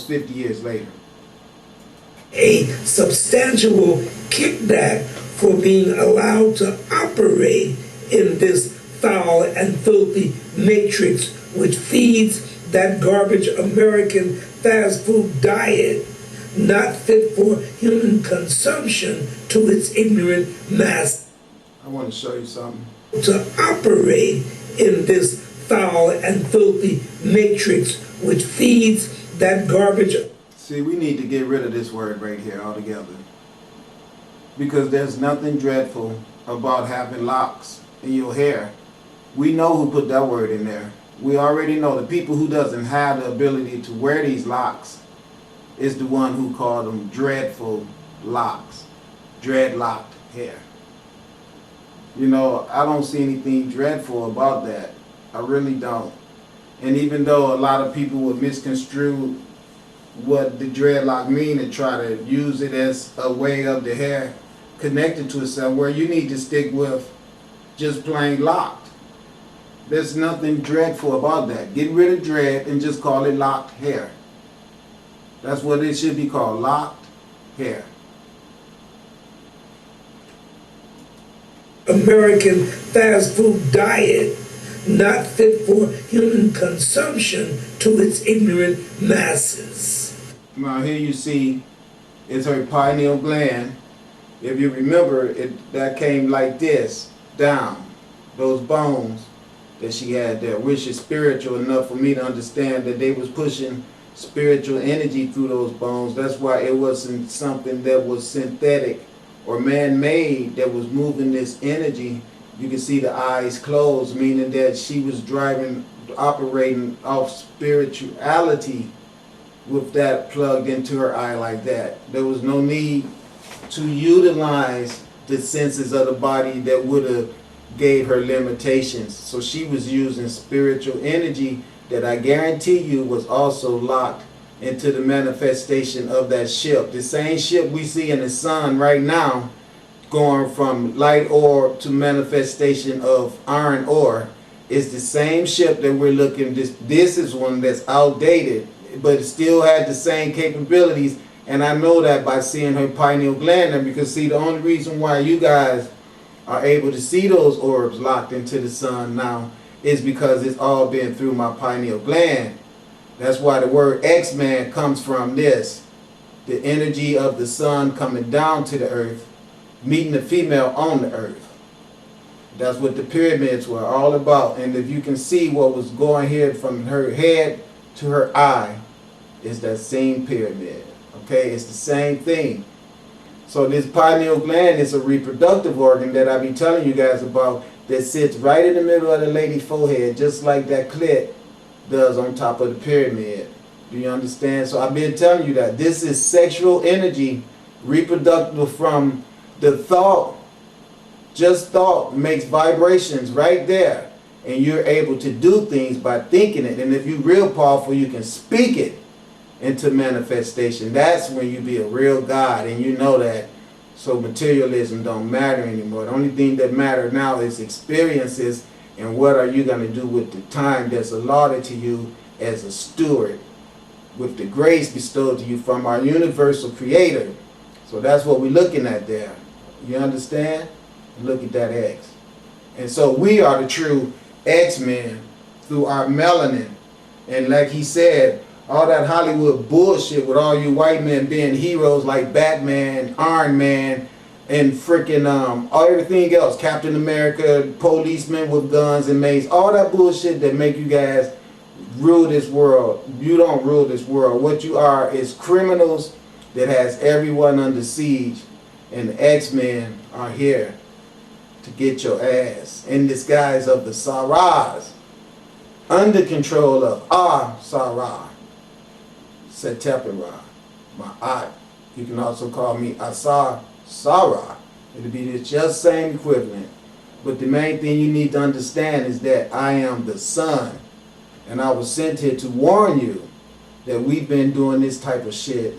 almost 50 years later. A substantial kickback for being allowed to operate in this foul and filthy matrix which feeds that garbage American fast food diet, not fit for human consumption to its ignorant mass. I want to show you something. To operate in this foul and filthy matrix which feeds that garbage. See, we need to get rid of this word right here altogether. Because there's nothing dreadful about having locks in your hair. We know who put that word in there. We already know the people who doesn't have the ability to wear these locks is the one who called them dreadful locks, dreadlocked hair. You know, I don't see anything dreadful about that. I really don't. And even though a lot of people would misconstrue what the dreadlock mean and try to use it as a way of the hair connected to itself, where you need to stick with just plain locked. There's nothing dreadful about that. Get rid of dread and just call it locked hair. That's what it should be called, locked hair. American fast food diet, not fit for human consumption to its ignorant masses. Now here you see is her pineal gland. If you remember, that came like this, down, those bones that she had there, which is spiritual enough for me to understand that they was pushing spiritual energy through those bones. That's why it wasn't something that was synthetic or man-made that was moving this energy. You can see the eyes closed, meaning that she was operating off spirituality with that plugged into her eye like that. There was no need to utilize the senses of the body that would have gave her limitations. So she was using spiritual energy that I guarantee you was also locked into the manifestation of that ship. The same ship we see in the sun right now, going from light orb to manifestation of iron ore, is the same ship that we're looking. This is one that's outdated, but it still had the same capabilities. And I know that by seeing her pineal gland, because see, the only reason why you guys are able to see those orbs locked into the sun now is because it's all been through my pineal gland. That's why the word X-Man comes from this. The energy of the sun coming down to the earth, meeting the female on the earth. That's what the pyramids were all about. And if you can see what was going here from her head to her eye, is that same pyramid. Okay, it's the same thing. So this pineal gland is a reproductive organ that I be telling you guys about that sits right in the middle of the lady's forehead, just like that clit does on top of the pyramid. Do you understand? So I've been telling you that this is sexual energy, reproductive from the thought. Just thought makes vibrations right there. And you're able to do things by thinking it. And if you're real powerful, you can speak it into manifestation. That's when you be a real God, and you know that. So materialism don't matter anymore. The only thing that matters now is experiences, and what are you going to do with the time that's allotted to you as a steward with the grace bestowed to you from our universal creator. So that's what we're looking at there. You understand? Look at that X. And so we are the true X-Men through our melanin. And like he said, all that Hollywood bullshit with all you white men being heroes like Batman, Iron Man, and freaking everything else, Captain America, policemen with guns and mace, all that bullshit that make you guys rule this world. You don't rule this world. What you are is criminals that has everyone under siege, and the X-Men are here to get your ass in disguise of the Saras, under control of our Sarah. Setepera, my aunt. You can also call me Asar Sarah. It'll be the just same equivalent. But the main thing you need to understand is that I am the Son. And I was sent here to warn you that we've been doing this type of shit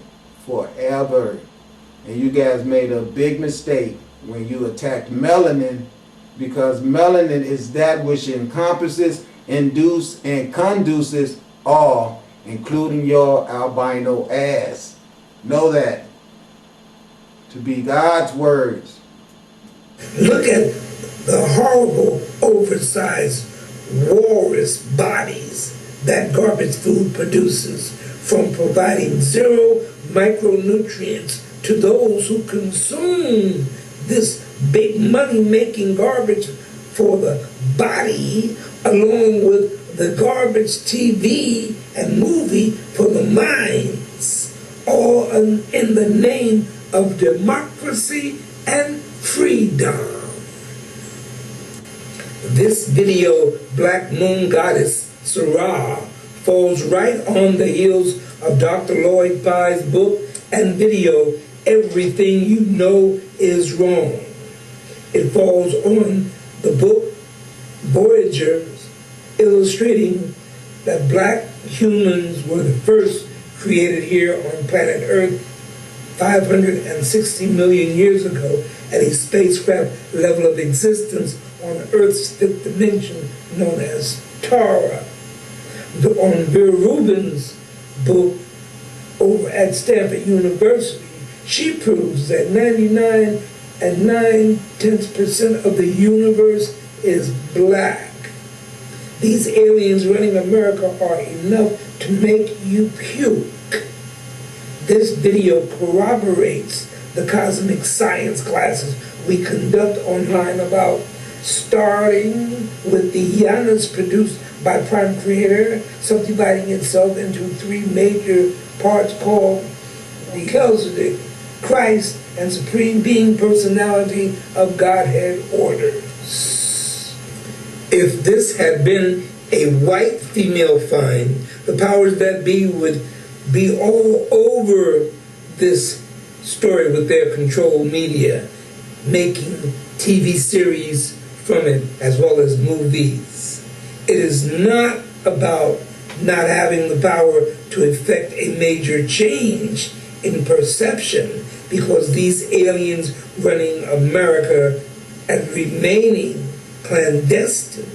forever. And you guys made a big mistake when you attacked melanin, because melanin is that which encompasses, induces, and conduces all. including your albino ass. Know that to be God's words. Look at the horrible, oversized, walrus bodies that garbage food produces, from providing zero micronutrients to those who consume this big money-making garbage for the body, along with the garbage TV and movie for the minds, all in the name of democracy and freedom. This video, Black Moon Goddess Sarah, falls right on the heels of Dr. Lloyd Pye's book and video, Everything You Know Is Wrong. It falls on the book Voyagers, illustrating that black humans were the first created here on planet Earth 560 million years ago at a spacecraft level of existence on Earth's fifth dimension known as Tara. On Vera Rubin's book over at Stanford University, she proves that 99 9/10% of the universe is black. These aliens running America are enough to make you puke. This video corroborates the cosmic science classes we conduct online about, starting with the Janus produced by Prime Creator, subdividing itself into three major parts called the Melchizedek, Christ, and Supreme Being Personality of Godhead orders. If this had been a white female find, the powers that be would be all over this story with their control media, making TV series from it as well as movies. It is not about not having the power to effect a major change in perception, because these aliens running America and remaining clandestine.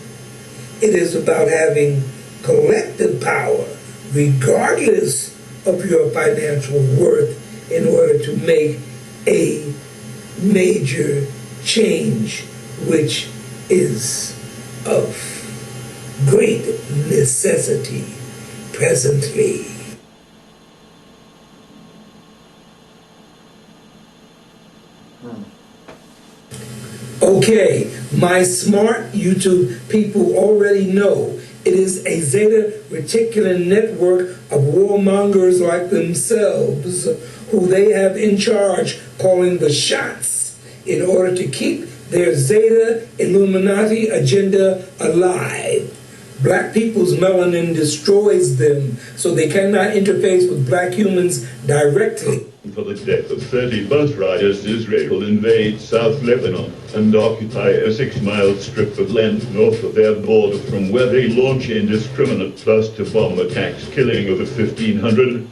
It is about having collective power, regardless of your financial worth, in order to make a major change, which is of great necessity presently. Okay, my smart YouTube people already know it is a Zeta Reticulan network of warmongers like themselves who they have in charge calling the shots in order to keep their Zeta Illuminati agenda alive. Black people's melanin destroys them, so they cannot interface with black humans directly. For the death of 30 bus riders, Israel invades South Lebanon and occupy a 6-mile strip of land north of their border, from where they launch indiscriminate cluster-bomb attacks, killing over 1,500.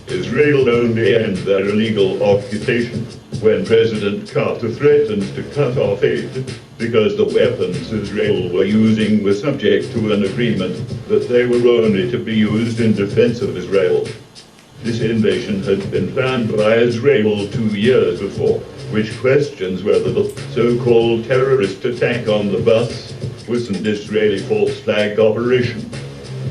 Israel only ends their illegal occupation when President Carter threatens to cut off aid because the weapons Israel were using were subject to an agreement that they were only to be used in defense of Israel. This invasion had been planned by Israel 2 years before, which questions whether the so-called terrorist attack on the bus was an Israeli false flag operation.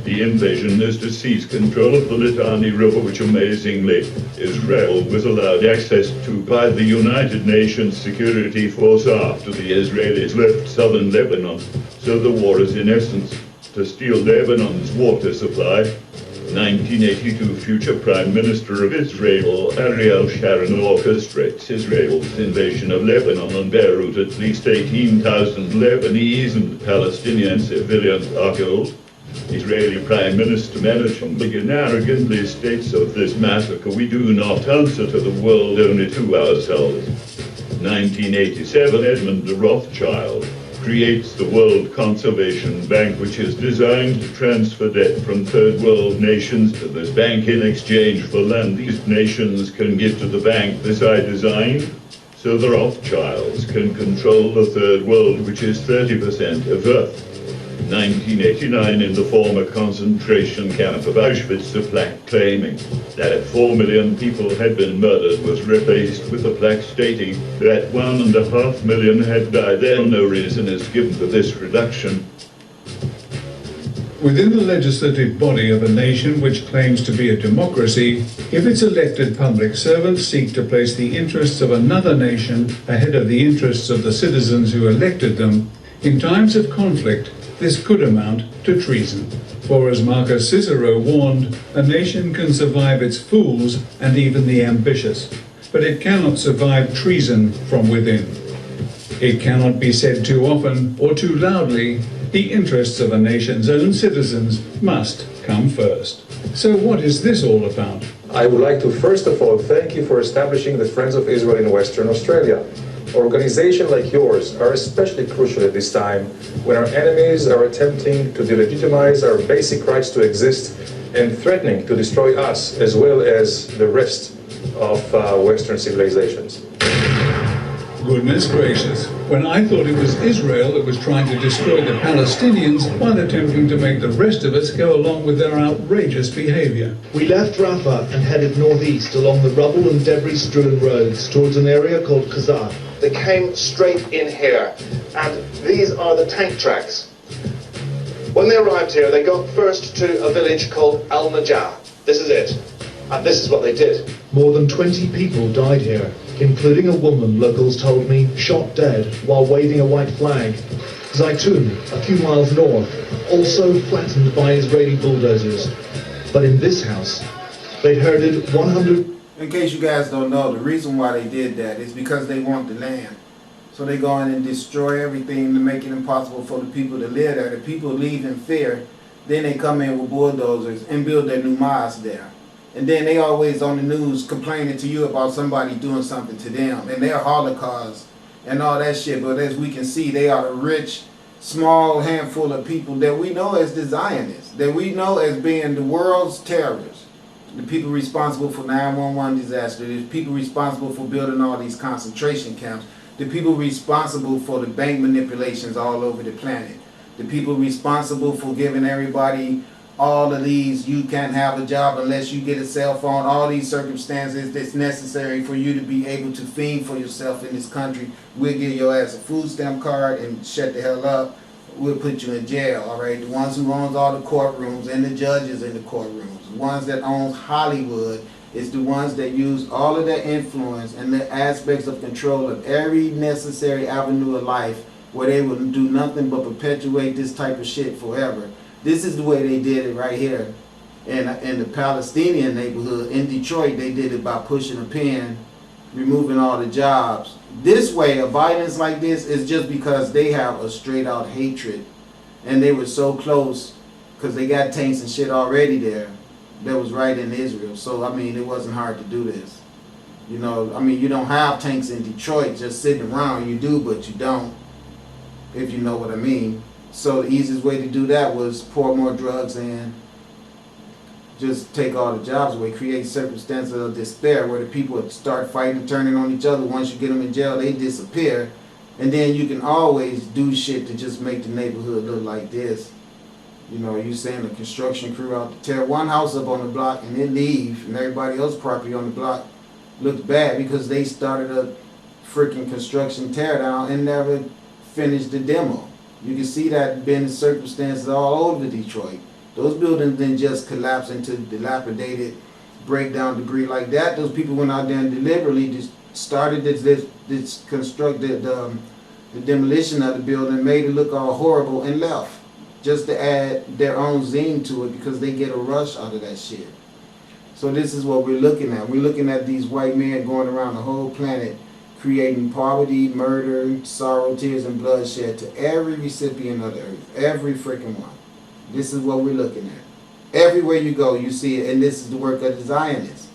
The invasion is to seize control of the Litani River, which amazingly Israel was allowed access to by the United Nations Security Force after the Israelis left southern Lebanon. So the war is in essence to steal Lebanon's water supply. 1982 future Prime Minister of Israel, Ariel Sharon, orchestrates Israel's invasion of Lebanon and Beirut. At least 18,000 Lebanese and Palestinian civilians are killed. Israeli Prime Minister Menachem Begin arrogantly states of this massacre, "We do not answer to the world, only to ourselves." 1987, Edmund de Rothschild creates the World Conservation Bank, which is designed to transfer debt from third world nations to this bank in exchange for land these nations can give to the bank. This I designed so the Rothschilds can control the third world, which is 30% of Earth. in 1989 in the former concentration camp of Auschwitz, a plaque claiming that 4 million people had been murdered was replaced with a plaque stating that 1.5 million had died. There no reason is given for this reduction. Within the legislative body of a nation which claims to be a democracy, if its elected public servants seek to place the interests of another nation ahead of the interests of the citizens who elected them, in times of conflict, this could amount to treason. For as Marcus Cicero warned, a nation can survive its fools and even the ambitious, but it cannot survive treason from within. It cannot be said too often or too loudly, the interests of a nation's own citizens must come first. So what is this all about? I would like to first of all thank you for establishing the Friends of Israel in Western Australia. Organizations like yours are especially crucial at this time when our enemies are attempting to delegitimize our basic rights to exist and threatening to destroy us as well as the rest of Western civilizations. Goodness gracious. When I thought it was Israel that was trying to destroy the Palestinians while attempting to make the rest of us go along with their outrageous behavior. We left Rafah and headed northeast along the rubble and debris-strewn roads towards an area called Khazar. They came straight in here, and these are the tank tracks. When they arrived here, they got first to a village called Al-Najah. This is it. And this is what they did. More than 20 people died here, including a woman, locals told me, shot dead while waving a white flag. Zaytun, a few miles north, also flattened by Israeli bulldozers. But in this house, they'd herded 100... In case you guys don't know, the reason why they did that is because they want the land. So they go in and destroy everything to make it impossible for the people to live there. The people leave in fear. Then they come in with bulldozers and build their new mosque there. And then they always on the news complaining to you about somebody doing something to them and their Holocaust and all that shit. But as we can see, they are a rich, small handful of people that we know as the Zionists, that we know as being the world's terrorists. The people responsible for 9/11 disaster, the people responsible for building all these concentration camps, the people responsible for the bank manipulations all over the planet, the people responsible for giving everybody all of these, you can't have a job unless you get a cell phone, all these circumstances that's necessary for you to be able to fend for yourself in this country. We'll give your ass a food stamp card and shut the hell up. We'll put you in jail, all right? The ones who owns all the courtrooms and the judges in the courtrooms, the ones that owns Hollywood, is the ones that use all of their influence and the aspects of control of every necessary avenue of life where they will do nothing but perpetuate this type of shit forever. This is the way they did it right here in the Palestinian neighborhood. In Detroit, they did it by pushing a pin, removing all the jobs. This way, a violence like this is just because they have a straight out hatred. And they were so close because they got tanks and shit already there that was right in Israel. So, I mean, it wasn't hard to do this. You know, I mean, you don't have tanks in Detroit just sitting around. You do, but you don't, if you know what I mean. So the easiest way to do that was pour more drugs in, just take all the jobs away, create circumstances of despair where the people would start fighting, turning on each other. Once you get them in jail, they disappear. And then you can always do shit to just make the neighborhood look like this. You know, you send a construction crew out to tear one house up on the block and then leave, and everybody else's property on the block looks bad because they started a freaking construction teardown and never finished the demo. You can see that been circumstances all over Detroit. Those buildings didn't just collapse into dilapidated breakdown debris like that. Those people went out there and deliberately just started this constructed the demolition of the building, made it look all horrible, and left just to add their own zing to it because they get a rush out of that shit. So this is what we're looking at. We're looking at these white men going around the whole planet creating poverty, murder, sorrow, tears, and bloodshed to every recipient of the earth. Every freaking one. This is what we're looking at. Everywhere you go, you see it, and this is the work of the Zionists.